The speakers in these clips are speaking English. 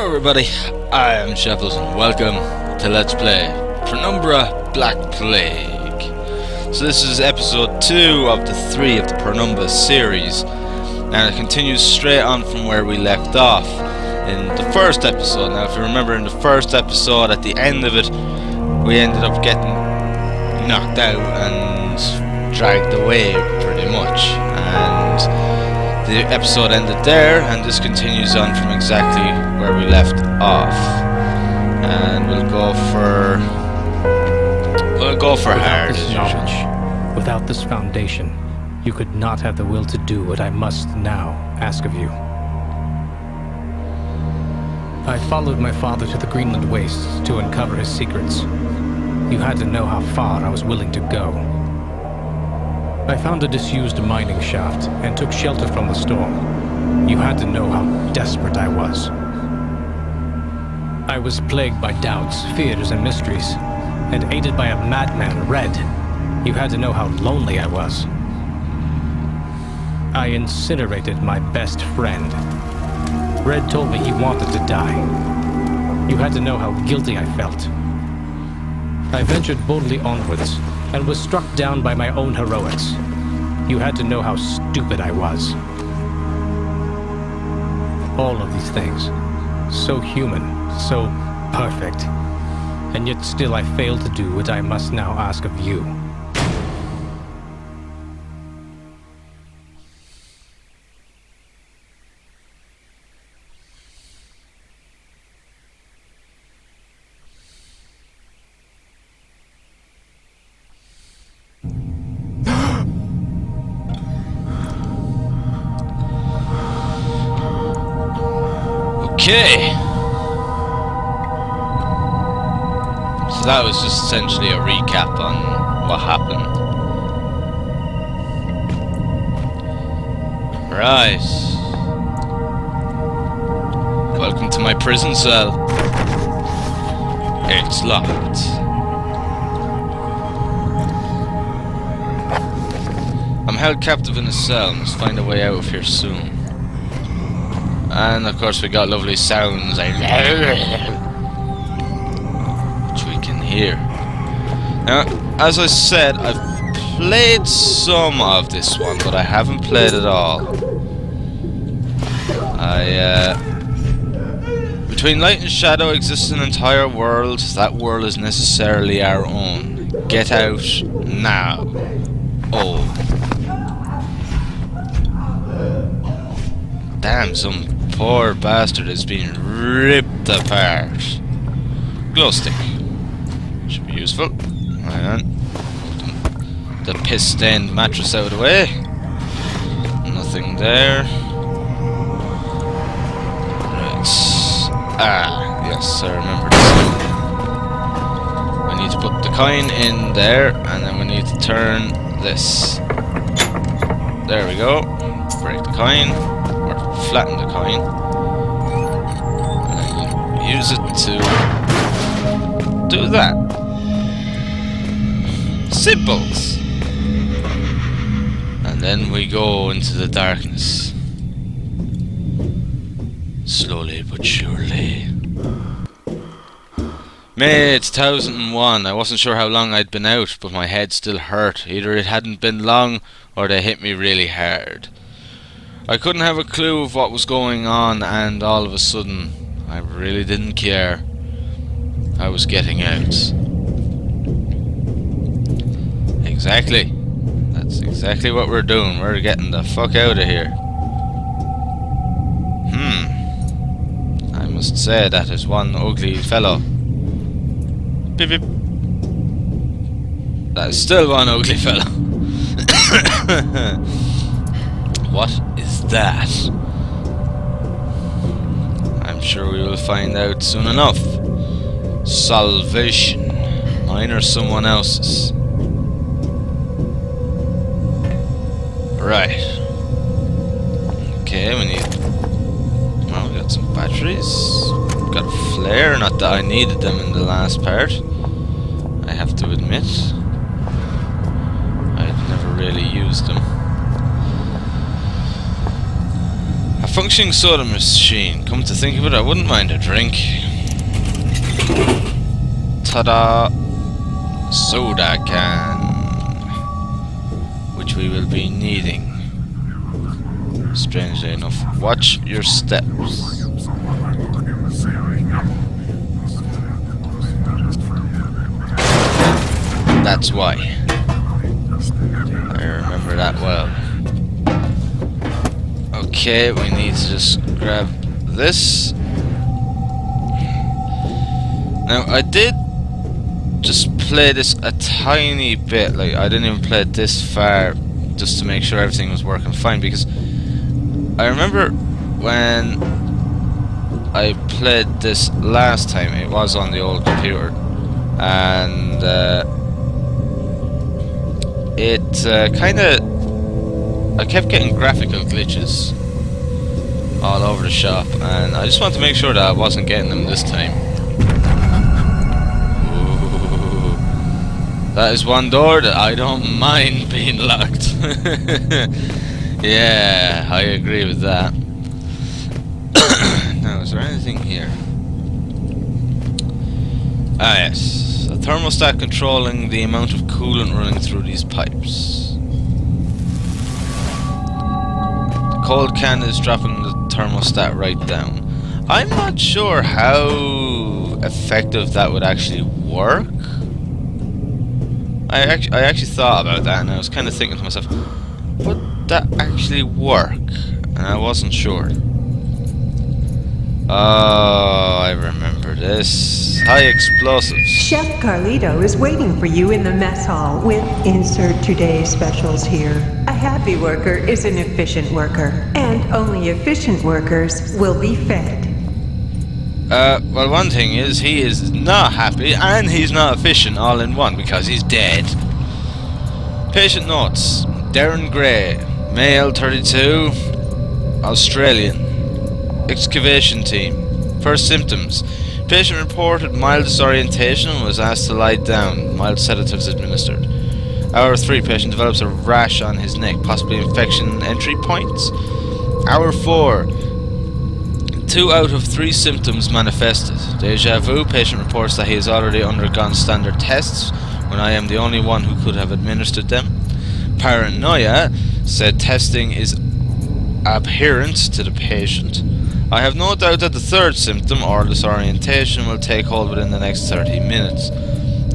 Hello everybody, I am Shepples and welcome to Let's Play Penumbra Black Plague. So this is episode 2 of the 3 of the Penumbra series, and it continues straight on from where we left off in the first episode. Now if you remember, in the first episode, at the end of it, we ended up getting knocked out and dragged away pretty much, and the episode ended there, and this continues on from exactly where we left off. And we'll go for hard as usual. Without this foundation, you could not have the will to do what I must now ask of you. I followed my father to the Greenland wastes to uncover his secrets. You had to know how far I was willing to go. I found a disused mining shaft and took shelter from the storm. You had to know how desperate I was. I was plagued by doubts, fears, and mysteries, and aided by a madman, Red. You had to know how lonely I was. I incinerated my best friend. Red told me he wanted to die. You had to know how guilty I felt. I ventured boldly onwards, and was struck down by my own heroics. You had to know how stupid I was. All of these things, so human, so perfect, and yet still I failed to do what I must now ask of you. Okay. So that was just essentially a recap on what happened. Right. Welcome to my prison cell. It's locked. I'm held captive in a cell. Must find a way out of here soon. And of course we got lovely sounds like which we can hear. Now, as I said, I've played some of this one, but I haven't played it all. Between light and shadow exists an entire world. That world is necessarily our own. Get out now. Oh. Damn, some poor bastard is being ripped apart. Glow stick. Should be useful. Hang on. The piss-stained mattress out of the way. Nothing there. Right. Ah, yes, I remember this. We need to put the coin in there, and then we need to turn this. There we go. Break the coin. Flatten the coin and use it to do that. Simples. And then we go into the darkness, slowly but surely. May 2001. I wasn't sure how long I'd been out, but my head still hurt. Either it hadn't been long or they hit me really hard. I couldn't have a clue of what was going on, and all of a sudden, I really didn't care. I was getting out. Exactly. That's exactly what we're doing. We're getting the fuck out of here. I must say that is one ugly fellow. Beep beep. That is still one ugly fellow. What is that? I'm sure we will find out soon enough. Salvation. Mine or someone else's? Right. Okay, we need... Well, we got some batteries. Got a flare, not that I needed them in the last part. I have to admit. I've never really used them. functioning soda machine. Come to think of it, I wouldn't mind a drink. Ta-da! Soda can. Which we will be needing. Strangely enough. Watch your steps. That's why. I remember that well. Okay, we need to just grab this. Now, I did just play this a tiny bit. Like, I didn't even play it this far just to make sure everything was working fine, because I remember when I played this last time, it was on the old computer, and it I kept getting graphical glitches all over the shop, and I just wanted to make sure that I wasn't getting them this time. Ooh. That is one door that I don't mind being locked. Yeah, I agree with that. Now, is there anything here? Ah, yes. A thermostat controlling the amount of coolant running through these pipes. The cold can is dropping the thermostat right down. I'm not sure how effective that would actually work. I actually thought about that, and I was kind of thinking to myself, would that actually work? And I wasn't sure. Oh, I remember this. High explosives. Chef Carlito is waiting for you in the mess hall with insert today's specials here. A happy worker is an efficient worker, and only efficient workers will be fed. Well, one thing is, he is not happy and he's not efficient all in one because he's dead. Patient notes. Darren Gray, male 32, Australian. Excavation team. First symptoms. Patient reported mild disorientation and was asked to lie down. Mild sedatives administered. Hour 3, patient develops a rash on his neck, possibly infection entry points. Hour 4, 2 out of 3 symptoms manifested. Deja vu, patient reports that he has already undergone standard tests when I am the only one who could have administered them. Paranoia, said testing is adherent to the patient. I have no doubt that the third symptom, or disorientation, will take hold within the next 30 minutes.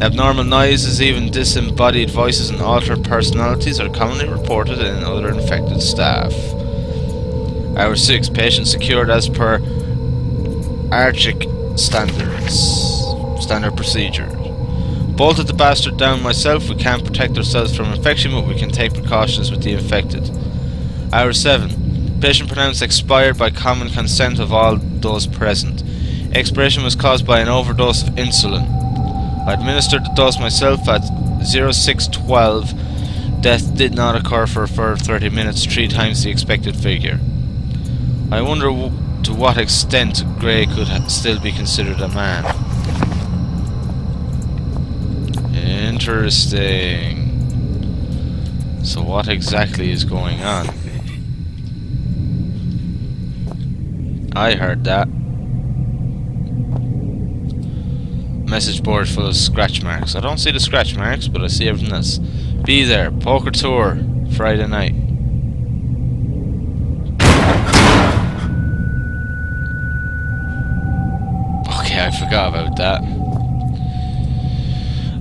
Abnormal noises, even disembodied voices and altered personalities are commonly reported in other infected staff. Hour 6, patient secured as per Archic standard procedure. Bolted the bastard down myself. We can't protect ourselves from infection, but we can take precautions with the infected. Hour 7, patient pronounced expired by common consent of all those present. Expiration was caused by an overdose of insulin. I administered the dose myself at 0612. Death did not occur for a further 30 minutes, 3 times the expected figure. I wonder to what extent Gray could still be considered a man. Interesting. So what exactly is going on? I heard that. Message board full of scratch marks. I don't see the scratch marks, but I see everything else. Be there. Poker tour. Friday night. Okay, I forgot about that.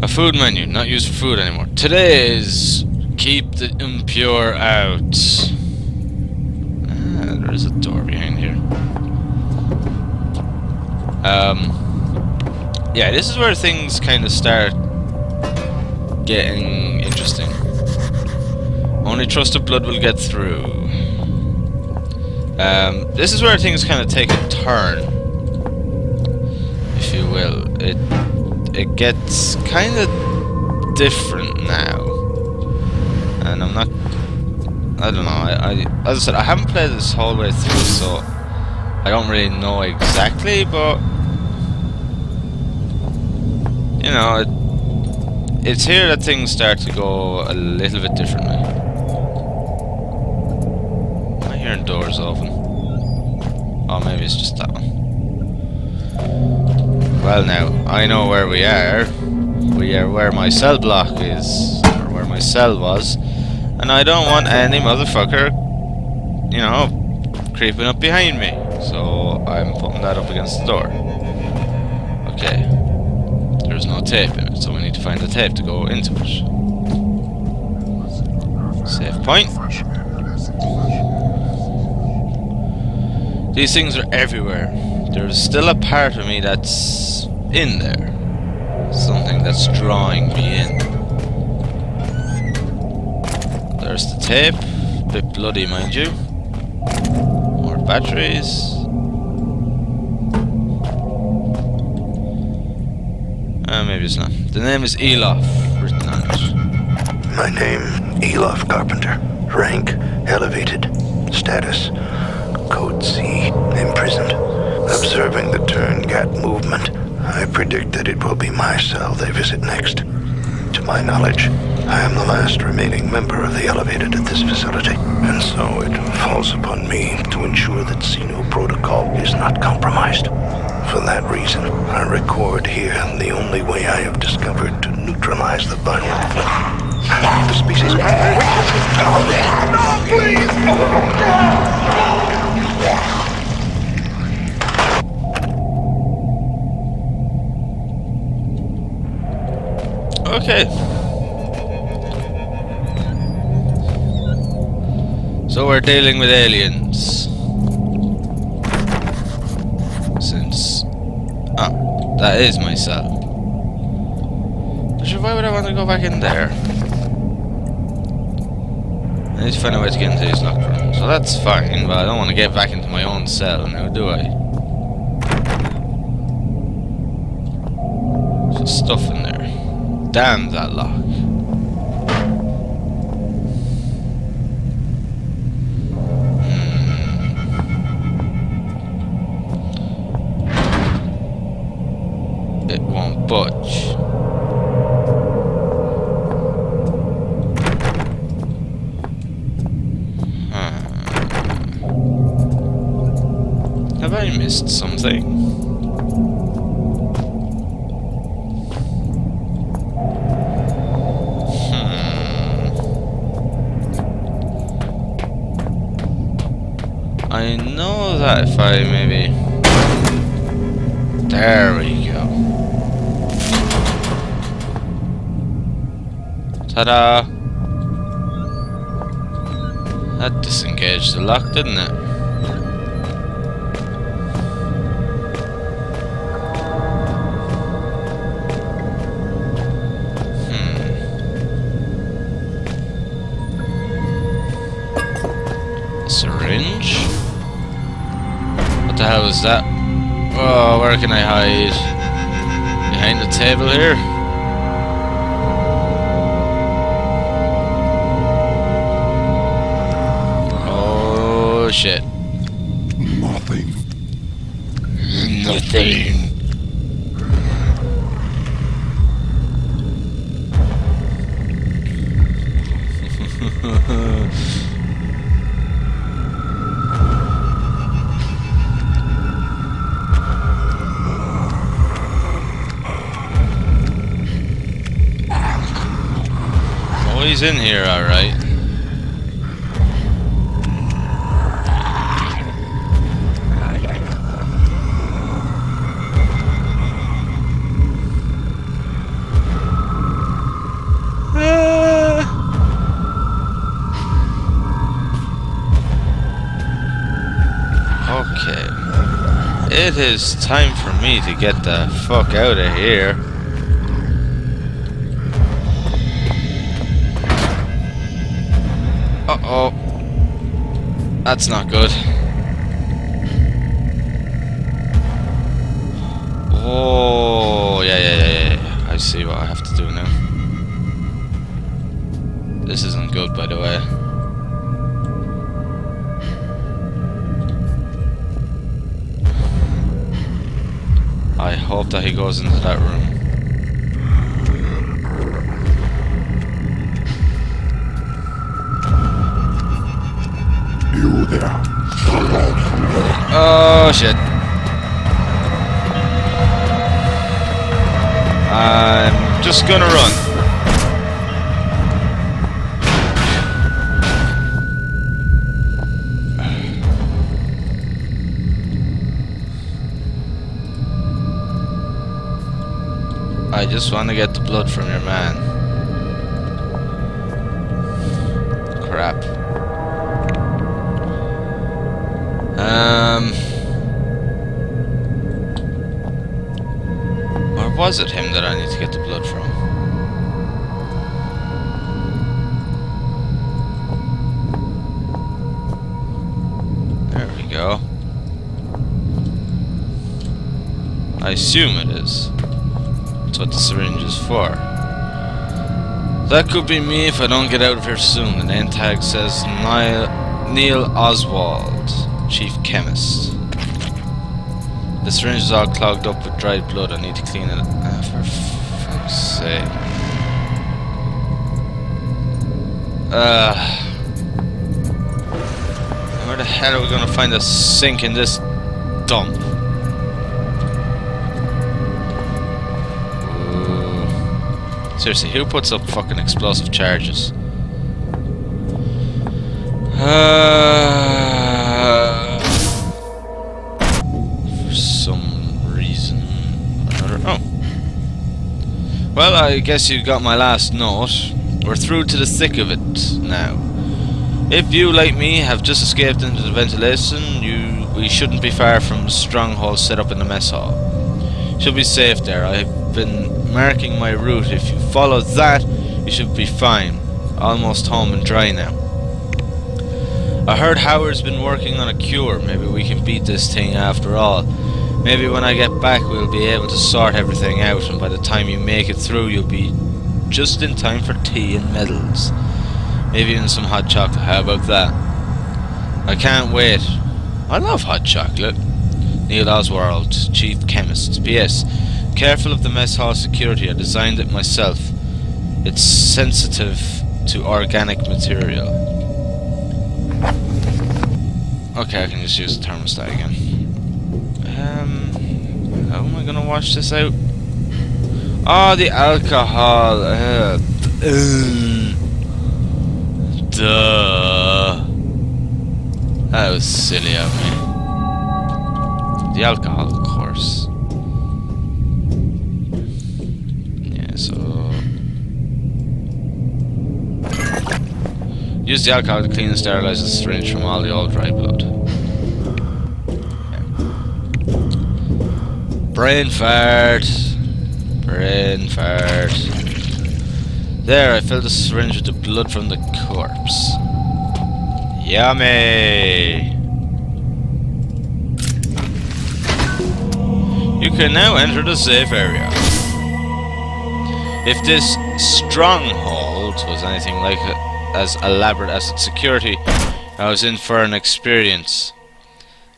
A food menu. Not used for food anymore. Today's keep the impure out. Ah, there is a door behind here. Yeah, this is where things kind of start getting interesting. Only trusted blood will get through. This is where things kind of take a turn, if you will. It gets kind of different now, and I'm not. I don't know. As I said, I haven't played this whole way through, so I don't really know exactly, but you know, it's here that things start to go a little bit differently. Am I hearing doors open? Oh, maybe it's just that one. Well, now, I know where we are. We are where my cell block is, or where my cell was. And I don't want any motherfucker, you know, creeping up behind me. So I'm putting that up against the door. Okay. There's no tape in it, so we need to find the tape to go into it. Save point. These things are everywhere. There's still a part of me that's in there. Something that's drawing me in. There's the tape. A bit bloody, mind you. More batteries. Maybe it's not. The name is Elof, written on it. My name, Elof Carpenter. Rank, elevated. Status, Code C, imprisoned. Observing the Turn-Gat movement, I predict that it will be my cell they visit next. To my knowledge, I am the last remaining member of the Elevated at this facility, and so it falls upon me to ensure that Xeno protocol is not compromised. For that reason, I record here the only way I have discovered to neutralize the violent. The species. No, please! Okay. So we're dealing with aliens. Since... Oh, that is my cell. But why would I want to go back in there? I need to find a way to get into these locked rooms. So that's fine, but I don't want to get back into my own cell now, do I? There's stuff in there. Damn that lock. It won't budge. Have I missed something? I know that if I maybe... There we go. Ta-da! That disengaged the lock, didn't it? Syringe? What the hell is that? Oh, where can I hide? Behind the table here? Oh shit. Nothing. Nothing. Oh, he's in here, alright. Okay. It is time for me to get the fuck out of here. Uh-oh. That's not good. Oh, yeah. I see what I have to do now. This isn't good, by the way. I hope that he goes into that room. You there. Oh shit. I'm just gonna run. I just want to get the blood from your man. Crap. Or was it him that I need to get the blood from? There we go. I assume it is. That's what the syringe is for. That could be me if I don't get out of here soon. The name tag says Neil Oswald, Chief Chemist. The syringe is all clogged up with dried blood. I need to clean it. For fuck's sake. Where the hell are we gonna find a sink in this dump? Seriously, who puts up fucking explosive charges? For some reason or another. Oh. Well, I guess you got my last note. We're through to the thick of it now. If you, like me, have just escaped into the ventilation, we shouldn't be far from the stronghold set up in the mess hall. Should be safe there. I've been marking my route. If you follow that, you should be fine. Almost home and dry now. I heard Howard's been working on a cure. Maybe we can beat this thing after all. Maybe when I get back we'll be able to sort everything out, and by the time you make it through you'll be just in time for tea and medals. Maybe even some hot chocolate. How about that? I can't wait. I love hot chocolate. Neil Oswald, Chief Chemist. P.S. Careful of the mess hall security. I designed it myself. It's sensitive to organic material. Okay, I can just use the thermostat again. How am I gonna wash this out? Oh, the alcohol. Duh. That was silly of me. The alcohol, of course. Yeah, so... use the alcohol to clean and sterilize the syringe from all the old dry blood. Yeah. Brain fart. Brain fart. There, I filled the syringe with the blood from the corpse. Yummy! You can now enter the safe area. If this stronghold was anything like as elaborate as its security, I was in for an experience.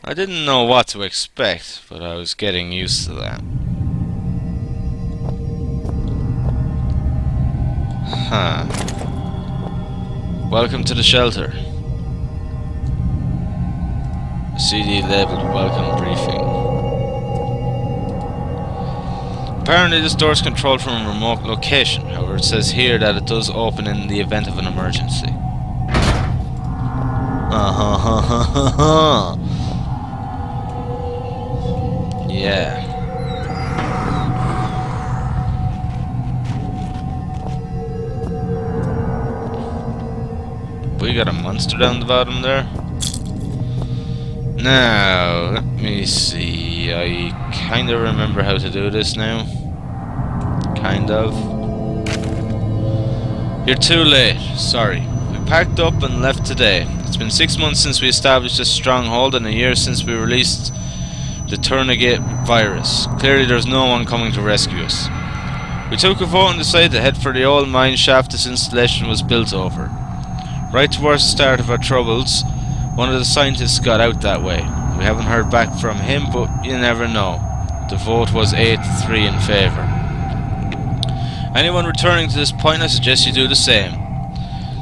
I didn't know what to expect, but I was getting used to that. Huh. Welcome to the shelter. CD labeled welcome briefing. Apparently this door is controlled from a remote location. However, it says here that it does open in the event of an emergency. Yeah. We got a monster down the bottom there. Now, let me see. I kind of remember how to do this now. Kind of. You're too late. Sorry. We packed up and left today. It's been 6 months since we established this stronghold and a year since we released the Turnigate virus. Clearly there's no one coming to rescue us. We took a vote and decided to head for the old mine shaft this installation was built over. Right towards the start of our troubles, one of the scientists got out that way. We haven't heard back from him, but you never know. The vote was 8-3 in favour. Anyone returning to this point, I suggest you do the same.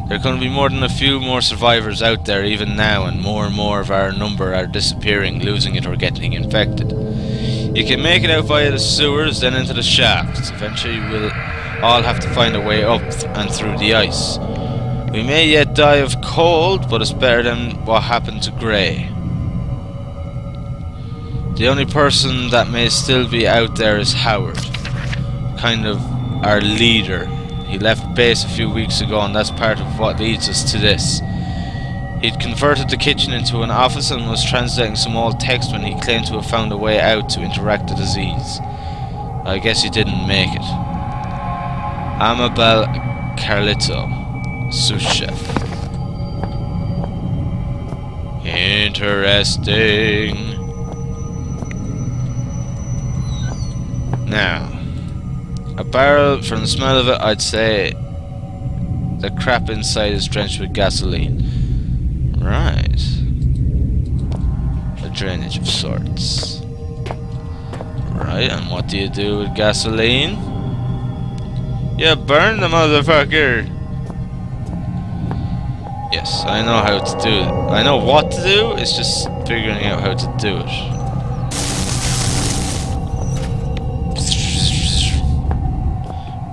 There couldn't be more than a few more survivors out there even now, and more of our number are disappearing, losing it or getting infected. You can make it out via the sewers, then into the shafts. Eventually we'll all have to find a way up and through the ice. We may yet die of cold, but it's better than what happened to Grey. The only person that may still be out there is Howard, kind of our leader. He left base a few weeks ago, and that's part of what leads us to this. He'd converted the kitchen into an office and was translating some old text when he claimed to have found a way out to interact the disease. I guess he didn't make it. Amabel Carlito, sous chef. Interesting. Now, a barrel, from the smell of it, I'd say the crap inside is drenched with gasoline. Right. A drainage of sorts. Right, and what do you do with gasoline? You burn the motherfucker! Yes, I know how to do it. I know what to do, it's just figuring out how to do it.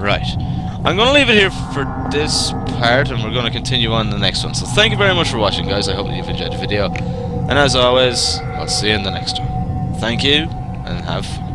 Right. I'm going to leave it here for this part, and we're going to continue on the next one. So thank you very much for watching, guys. I hope that you've enjoyed the video. And as always, I'll see you in the next one. Thank you, and have fun.